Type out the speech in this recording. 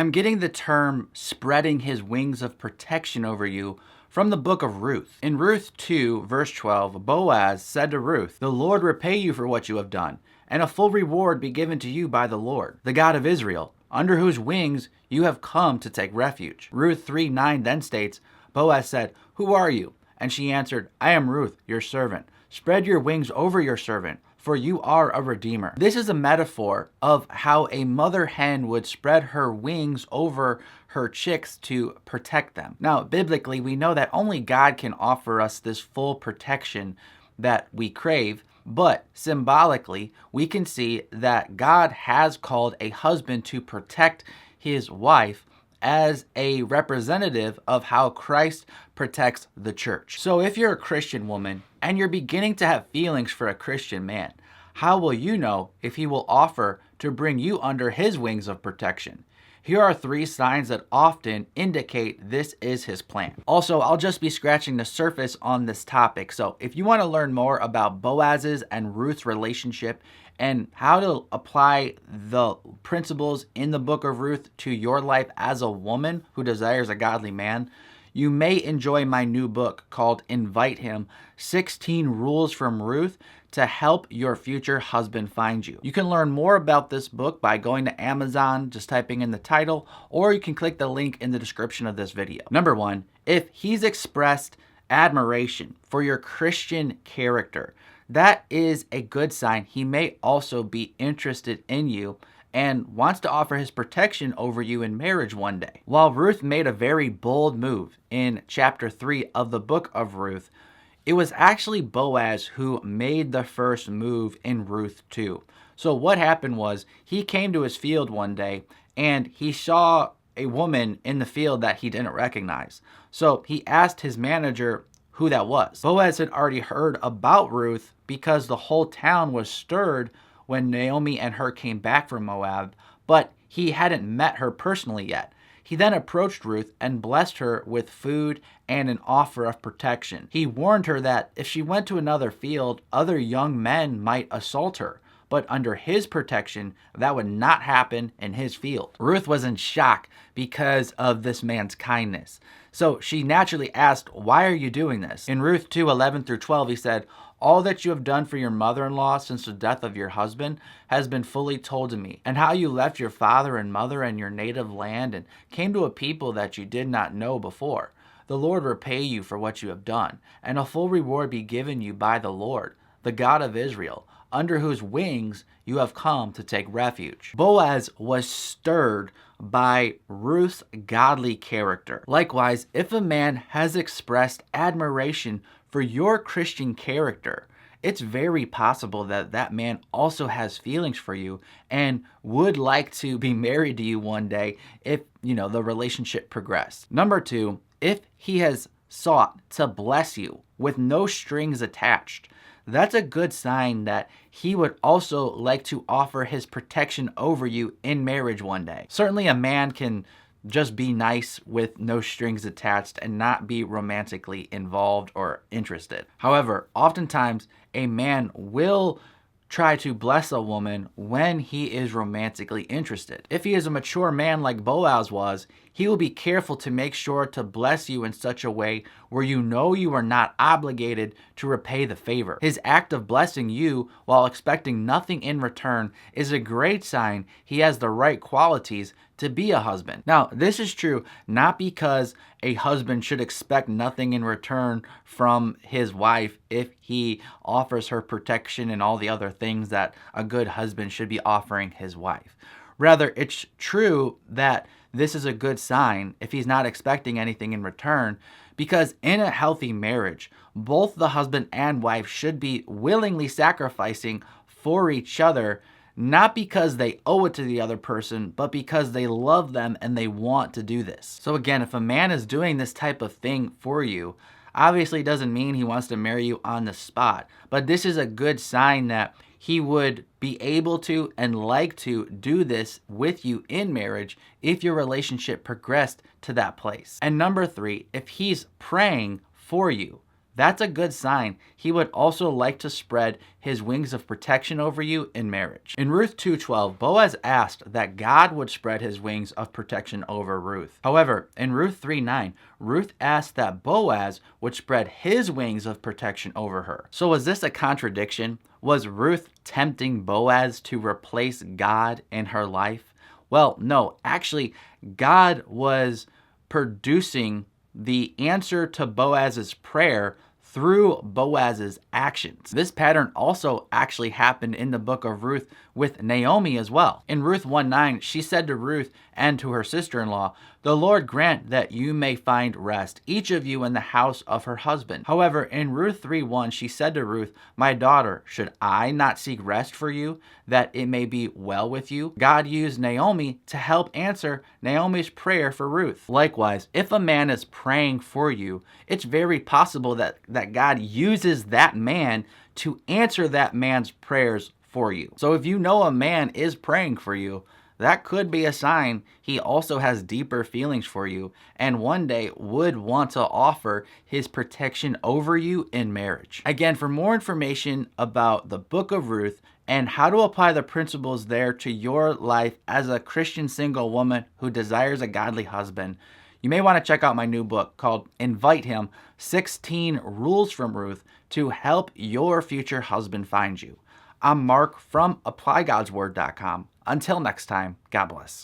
I'm getting the term spreading his wings of protection over you from the book of Ruth. In Ruth 2, verse 12, Boaz said to Ruth, "The Lord repay you for what you have done, and a full reward be given to you by the Lord, the God of Israel, under whose wings you have come to take refuge." Ruth 3:9 then states, Boaz said, "Who are you?" And she answered, "I am Ruth, your servant. Spread your wings over your servant, for you are a redeemer." This is a metaphor of how a mother hen would spread her wings over her chicks to protect them. Now, biblically, we know that only God can offer us this full protection that we crave, but symbolically, we can see that God has called a husband to protect his wife as a representative of how Christ protects the church. So if you're a Christian woman and you're beginning to have feelings for a Christian man, how will you know if he will offer to bring you under his wings of protection? Here are 3 signs that often indicate this is his plan. Also, I'll just be scratching the surface on this topic. So if you want to learn more about Boaz's and Ruth's relationship and how to apply the principles in the book of Ruth to your life as a woman who desires a godly man, you may enjoy my new book called Invite Him, 16 Rules from Ruth to help your future husband find you. You can learn more about this book by going to Amazon, just typing in the title, or you can click the link in the description of this video. Number 1, if he's expressed admiration for your Christian character, that is a good sign he may also be interested in you and wants to offer his protection over you in marriage one day. While Ruth made a very bold move in chapter 3 of the book of Ruth, it was actually Boaz who made the first move in Ruth 2. So what happened was he came to his field one day and he saw a woman in the field that he didn't recognize. So he asked his manager who that was. Boaz had already heard about Ruth because the whole town was stirred when Naomi and her came back from Moab, but he hadn't met her personally yet. He then approached Ruth and blessed her with food and an offer of protection. He warned her that if she went to another field, other young men might assault her, but under his protection, that would not happen in his field. Ruth was in shock because of this man's kindness. So she naturally asked, "Why are you doing this?" In Ruth 2:11 through 12, he said, "All that you have done for your mother-in-law since the death of your husband has been fully told to me, and how you left your father and mother and your native land and came to a people that you did not know before. The Lord repay you for what you have done, and a full reward be given you by the Lord, the God of Israel, under whose wings you have come to take refuge." Boaz was stirred by Ruth's godly character. Likewise, if a man has expressed admiration for your Christian character, it's very possible that that man also has feelings for you and would like to be married to you one day if, the relationship progressed. Number 2, if he has sought to bless you with no strings attached, that's a good sign that he would also like to offer his protection over you in marriage one day. Certainly a man can just be nice with no strings attached and not be romantically involved or interested. However, oftentimes a man will try to bless a woman when he is romantically interested. If he is a mature man like Boaz was, he will be careful to make sure to bless you in such a way where you know you are not obligated to repay the favor. His act of blessing you while expecting nothing in return is a great sign he has the right qualities to be a husband. Now, this is true not because a husband should expect nothing in return from his wife if he offers her protection and all the other things that a good husband should be offering his wife. Rather, it's true that this is a good sign if he's not expecting anything in return, because in a healthy marriage, both the husband and wife should be willingly sacrificing for each other, not because they owe it to the other person, but because they love them and they want to do this. So again, if a man is doing this type of thing for you, obviously it doesn't mean he wants to marry you on the spot, but this is a good sign that he would be able to and like to do this with you in marriage if your relationship progressed to that place. And number 3, if he's praying for you, that's a good sign he would also like to spread his wings of protection over you in marriage. In Ruth 2:12, Boaz asked that God would spread his wings of protection over Ruth. However, in Ruth 3:9, Ruth asked that Boaz would spread his wings of protection over her. So was this a contradiction? Was Ruth tempting Boaz to replace God in her life? Well, no, actually, God was producing the answer to Boaz's prayer through Boaz's actions. This pattern also actually happened in the book of Ruth with Naomi as well. In Ruth 1:9, she said to Ruth and to her sister-in-law, "The Lord grant that you may find rest, each of you in the house of her husband." However, in Ruth 3:1, she said to Ruth, "My daughter, should I not seek rest for you, that it may be well with you?" God used Naomi to help answer Naomi's prayer for Ruth. Likewise, if a man is praying for you, it's very possible that God uses that man to answer that man's prayers for you. So if you know a man is praying for you, that could be a sign he also has deeper feelings for you and one day would want to offer his protection over you in marriage. Again, for more information about the book of Ruth and how to apply the principles there to your life as a Christian single woman who desires a godly husband, you may want to check out my new book called Invite Him, 16 Rules from Ruth to help your future husband find you. I'm Mark from ApplyGodsWord.com. Until next time, God bless.